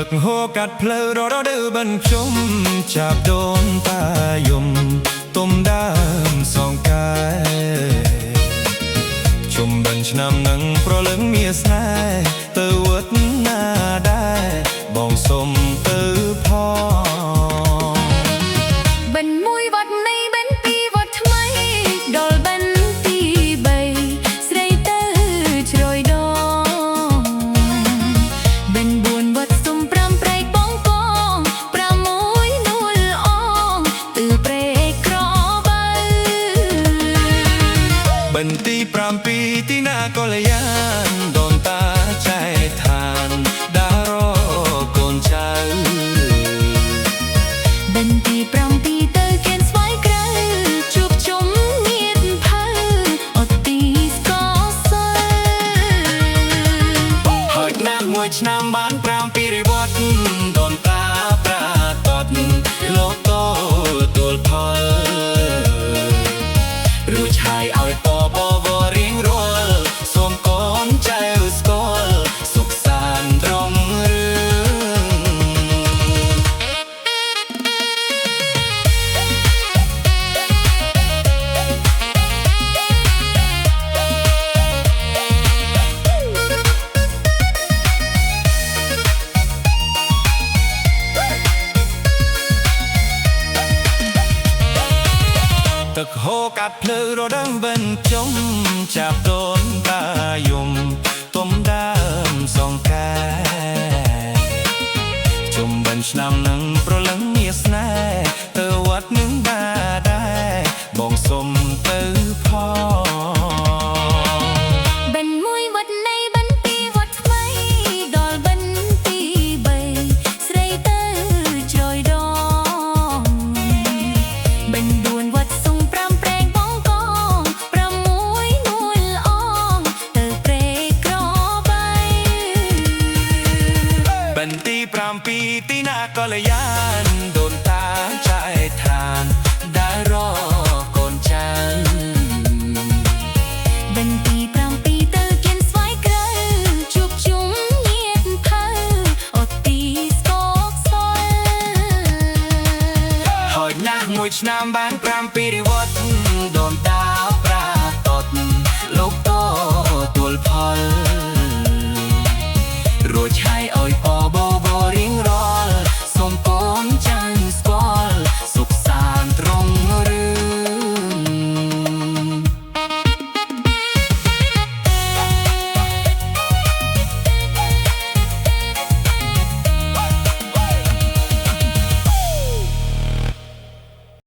ទឹកហូរកាត់ផ្លូវរដូវបញ្ជុំចាប់ដូនតាយំទុំដើមសងកាយជុំបិណ្ឌឆ្នាំនឹងប្រលឹងមាសស្នេហ៍ទៅវត្តណាដែរបងសុំទៅផងបិណ្ឌមួយវត្តនៃបិណ្ឌពីរវត្តថ្មីដល់បិណ្ឌទី3ស្រីទៅជ្រោយដងបិណ្ឌ4វត្តសុំ5ព្រែកបងកង6នួលអងទើព្រែកក្របើបិណ្ឌទី7ទីណាក៏លយានដូនតាចែកឋានដារកូនចៅបិណ្ឌទី7ទៅគៀនស្វាយក្រៅជួបជុំញាតិភៅអត់ទីស្កសើហើយណាស់មួយឆ្នាំបាន7រិវត្តដូនតាប្រាតតលោកតូទួលផលរួចហើយឲ្យពបវរៀងរាល់សូមកូនចៅស្គាល់សុខសាន្តត្រង់ទឹកហូរកាត់ភ្លឺរដឹងបញ្ជុំចាប់ដូនតាយំទុំដើមសងកាយជុំបិណ្ឌឆ្នាំនឹងប្រលឹងមាសស្នេហ៍ទៅវត្តនឹងដែរបងសុំទៅផងបិណ្ឌមួយវត្តនៃបិណ្ឌពីរវត្តថ្មីដល់បិណ្ឌទី3ស្រីទៅជ្រោយដងបិណ្ឌ4វត្តសុំ5ព្រែកបងកង6នួលអងទៅព្រែកក្របីបិណ្ឌទី7ទីណាក៏លយានដូនតាចែកឋានដែររកូនចៅបិណ្ឌទី7ទៅគៀនស្វាយក្រៅជួបជុំញាតិភៅអត់ទីស្កសល់ហើយណាស់មួយឆ្នាំបាន7រិវ